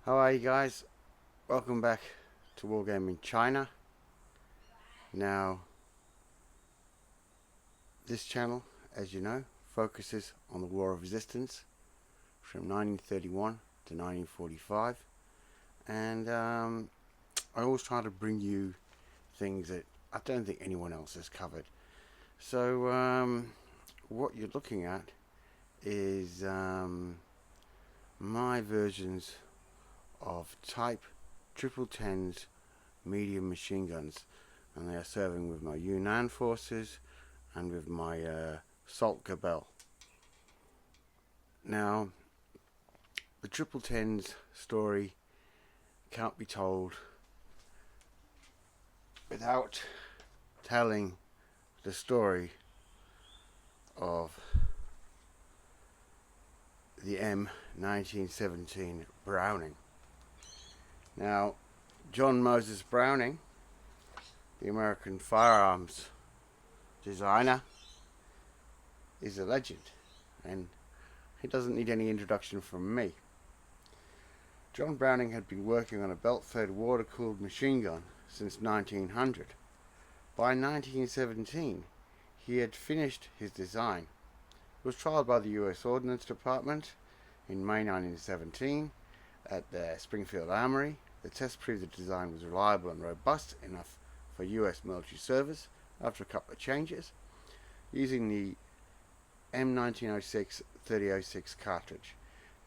How are you guys? Welcome back to Wargaming China. Now, this channel, as you know, focuses on the War of Resistance from 1931 to 1945, and I always try to bring you things that I don't think anyone else has covered. So what you're looking at is my versions of Type 1010s medium machine guns, and they are serving with my Yunnan forces and with my Salt Gabelle. Now, the 1010s story can't be told without telling the story of the M1917 Browning. Now, John Moses Browning, the American firearms designer, is a legend, and he doesn't need any introduction from me. John Browning had been working on a belt-fed water-cooled machine gun since 1900. By 1917, he had finished his design. It was trialed by the US Ordnance Department in May 1917 at the Springfield Armory. The test proved the design was reliable and robust enough for US military service after a couple of changes, using the M1906-3006 cartridge.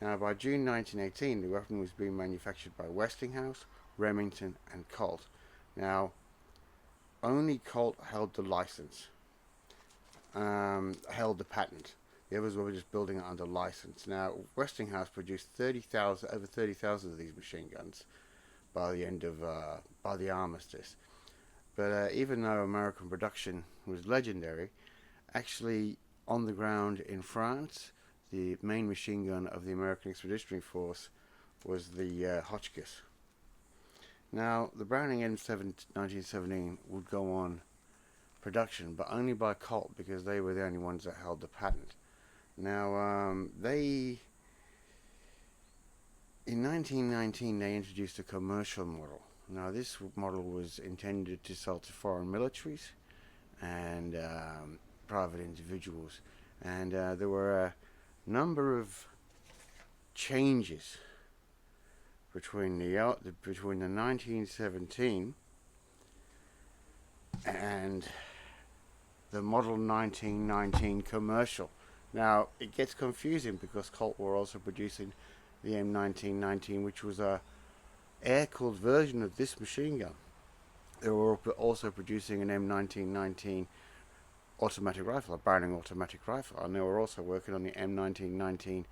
Now, by June 1918, the weapon was being manufactured by Westinghouse, Remington and Colt. Now, only Colt held the license, held the patent. The others were just building it under license. Now, Westinghouse produced over 30,000 of these machine guns by the end of by the armistice. But even though American production was legendary, actually on the ground in France, the main machine gun of the American Expeditionary Force was the Hotchkiss. Now, the Browning M1917 would go on production, but only by Colt, because they were the only ones that held the patent. Now, in 1919, they introduced a commercial model. Now, this model was intended to sell to foreign militaries and private individuals, and there were a number of changes between the 1917 and the model 1919 commercial. Now, it gets confusing because Colt were also producing the M1919, which was a air-cooled version of this machine gun. They were also producing an M1919 automatic rifle, a Browning automatic rifle, and they were also working on the M1919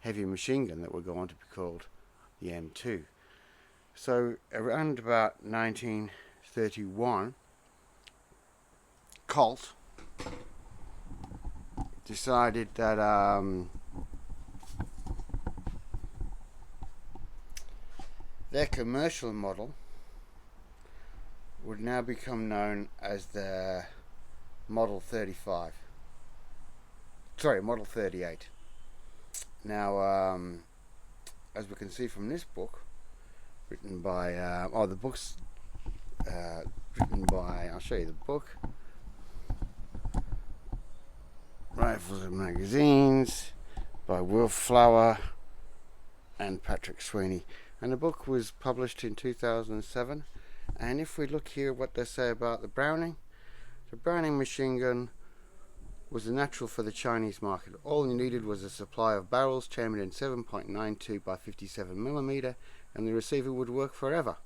heavy machine gun that would go on to be called the M2. So around about 1931, Colt decided that their commercial model would now become known as the Model 35. Sorry, Model 38. Now, as we can see from this book, written by, the book's written by, I'll show you the book, Rifles and Magazines, by Will Flower and Patrick Sweeney. And the book was published in 2007. And if we look here what they say about the Browning machine gun was a natural for the Chinese market. All you needed was a supply of barrels chambered in 7.92 by 57mm, and the receiver would work forever.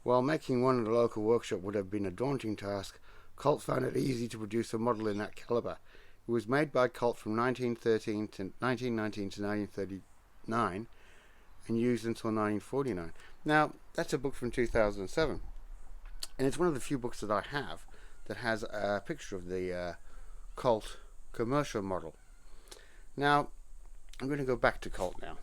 While making one at a local workshop would have been a daunting task, Colt found it easy to produce a model in that caliber. It was made by Colt from 1919 to 1939 and used until 1949. Now, that's a book from 2007, and it's one of the few books that I have that has a picture of the Colt commercial model. Now, I'm going to go back to Colt now.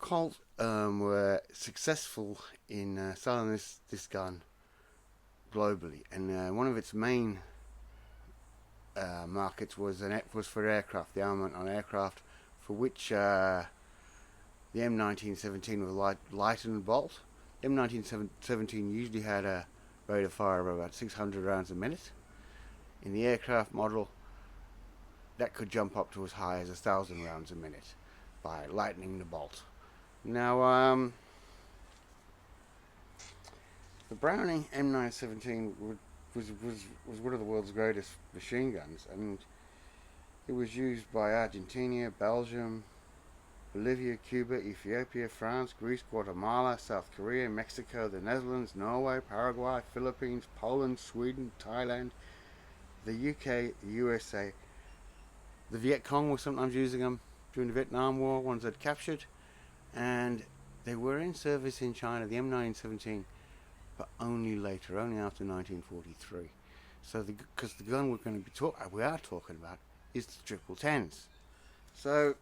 Colt were successful in selling this gun globally, and one of its main markets was for aircraft, the armament on aircraft, for which the M1917 was lightened bolt. The M1917 usually had a rate of fire of about 600 rounds a minute. In the aircraft model, that could jump up to as high as 1,000 rounds a minute by lightening the bolt. Now, the Browning M1917 was one of the world's greatest machine guns, and it was used by Argentina, Belgium, Bolivia, Cuba, Ethiopia, France, Greece, Guatemala, South Korea, Mexico, the Netherlands, Norway, Paraguay, Philippines, Poland, Sweden, Thailand, the UK, the USA. The Viet Cong was sometimes using them during the Vietnam War, ones they'd captured, and they were in service in China, the M1917, but only later, only after 1943. So, because the gun we are talking about is the triple tens. So,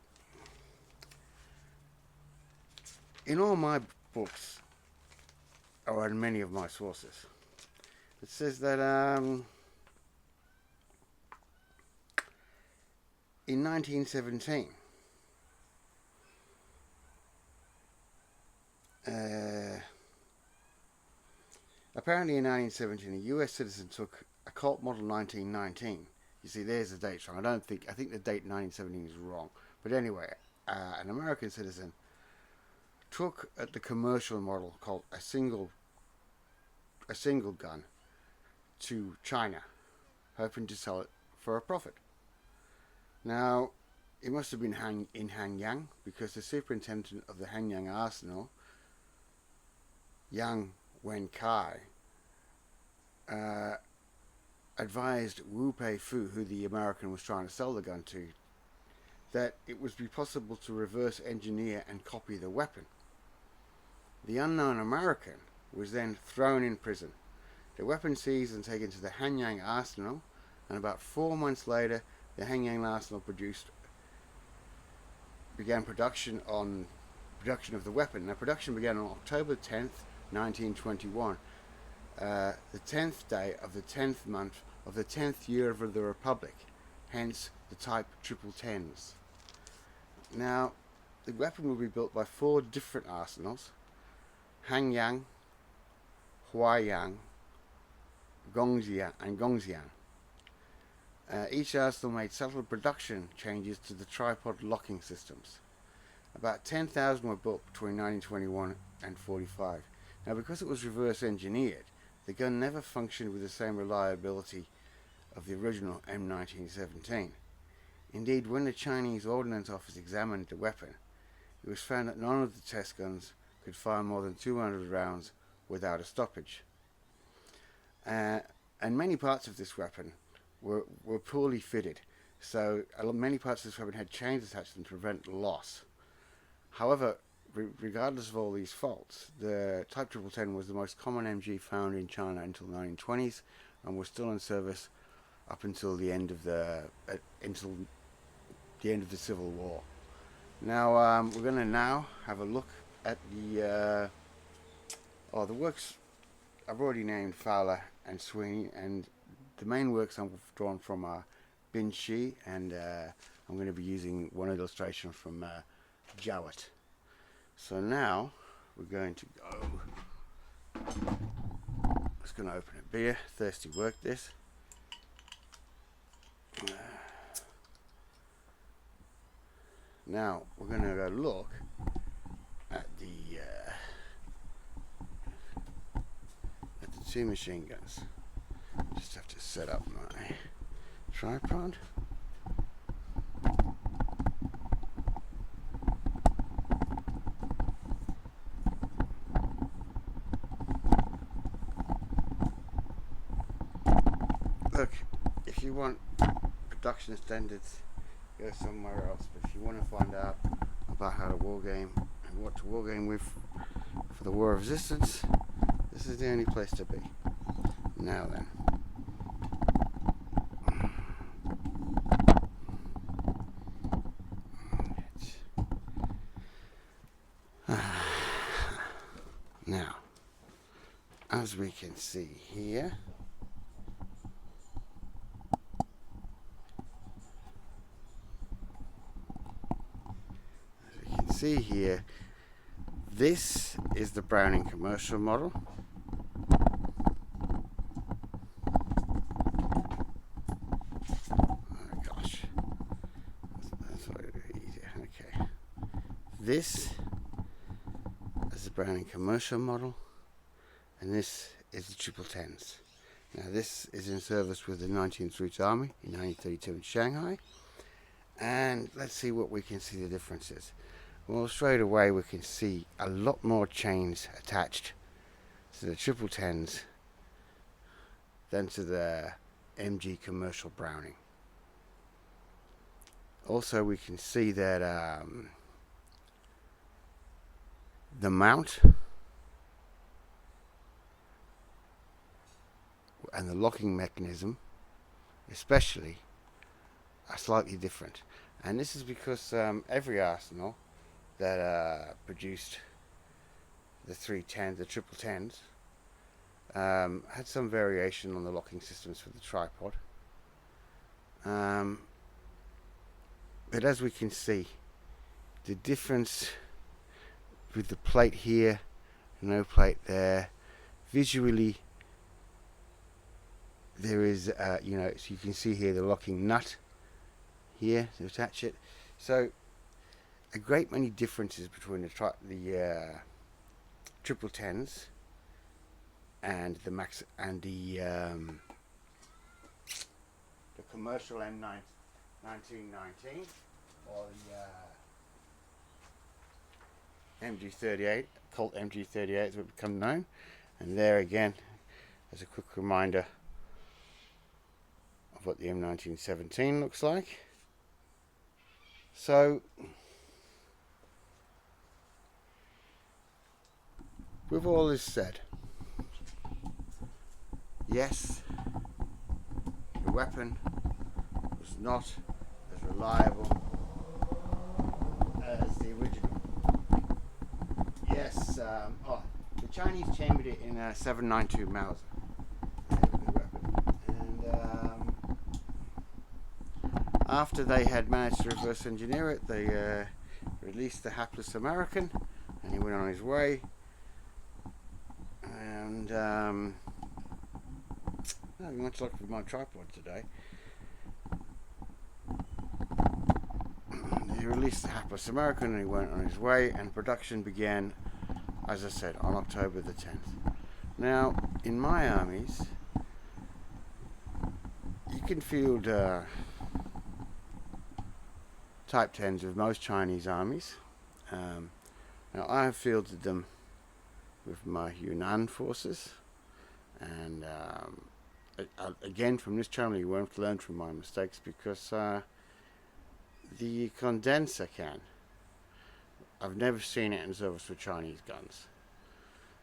in all my books, or in many of my sources, it says that in 1917, apparently in 1917, a US citizen took a Colt Model 1919. You see, there's the date wrong. I think the date 1917 is wrong. But anyway, an American citizen took the commercial model called a single gun to China, hoping to sell it for a profit. Now, it must have been in Hanyang, because the superintendent of the Hanyang arsenal, Yang Wenkai, advised Wu Pei-fu, who the American was trying to sell the gun to, that it would be possible to reverse engineer and copy the weapon. The unknown American was then thrown in prison. The weapon seized and taken to the Hanyang arsenal, and about 4 months later, the Hanyang arsenal began production of the weapon. Now, production began on October 10th, 1921, the 10th day of the 10th month of the 10th year of the Republic, hence the type triple tens. Now, the weapon will be built by 4 different arsenals: Hanyang, Huaiyang, Gongxiang, and Gongxiang. Each arsenal made subtle production changes to the tripod locking systems. About 10,000 were built between 1921 and 45. Now, because it was reverse engineered, the gun never functioned with the same reliability of the original M1917. Indeed, when the Chinese Ordnance Office examined the weapon, it was found that none of the test guns could fire more than 200 rounds without a stoppage. And many parts of this weapon were poorly fitted, so many parts of this weapon had chains attached to them to prevent loss. However, regardless of all these faults, the Type 1010 was the most common MG found in China until the 1920s, and was still in service up until the end of the Civil War. Now, we're going to now have a look at the works I've already named: Fowler and Sweeney, and the main works I've drawn from are Bin Shi, and I'm going to be using one illustration from Jowett. So now we're going to go. I'm just going to open a beer. Thirsty work, this. Now we're going to go look at the 2 machine guns. Just have to set up my tripod. Look, if you want production standards, go somewhere else. But if you want to find out about how to wargame and what to wargame with for the War of Resistance, this is the only place to be. Now then. Now, as we can see here, this is the Browning commercial model. Oh gosh, that's what it is easier. Okay, this is the Browning commercial model, and this is the 1010s. Now this is in service with the 19th Route Army in 1932 in Shanghai, and let's see what we can see the difference is. Well, straight away we can see a lot more chains attached to the 1010s than to the MG commercial Browning. Also, we can see that the mount and the locking mechanism especially are slightly different, and this is because every arsenal that produced the 310, the 1010s, had some variation on the locking systems for the tripod. But as we can see, the difference with the plate here, no plate there, visually there is, so you can see here the locking nut here to attach it. So a great many differences between the 1010s and the max and the commercial M1919 or the MG38, Colt MG38 as it would become known. And there again, as a quick reminder of what the M1917 looks like. So with all this said, yes, the weapon was not as reliable as the original. Yes, the Chinese chambered it in a 7.92 Mauser. And after they had managed to reverse engineer it, they released the hapless American, and he went on his way. And not much luck with my tripod today. He released the hapless American and he went on his way, and production began, as I said, on October the 10th. Now, in my armies, you can field Type 10s with most Chinese armies. Now, I have fielded them with my Yunnan forces, and again, from this channel you won't learn from my mistakes, because the condenser can, I've never seen it in service with Chinese guns.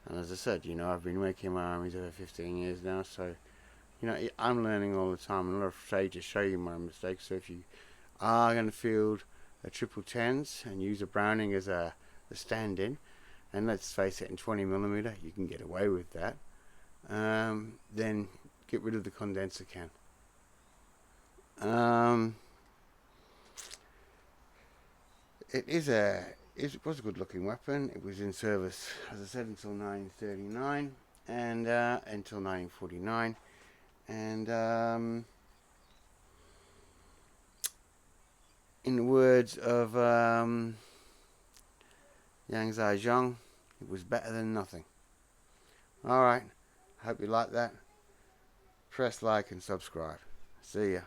And as I said, I've been making my armies over 15 years now, so I'm learning all the time, and I'm not afraid to show you my mistakes. So if you are going to field a 1010s and use a Browning as a stand-in, and let's face it, in 20mm you can get away with that, then get rid of the condenser can. It was a good looking weapon. It was in service, as I said, until 1939 and until 1949, and in the words of Yang Zhejiang, it was better than nothing. Alright, hope you like that. Press like and subscribe. See ya.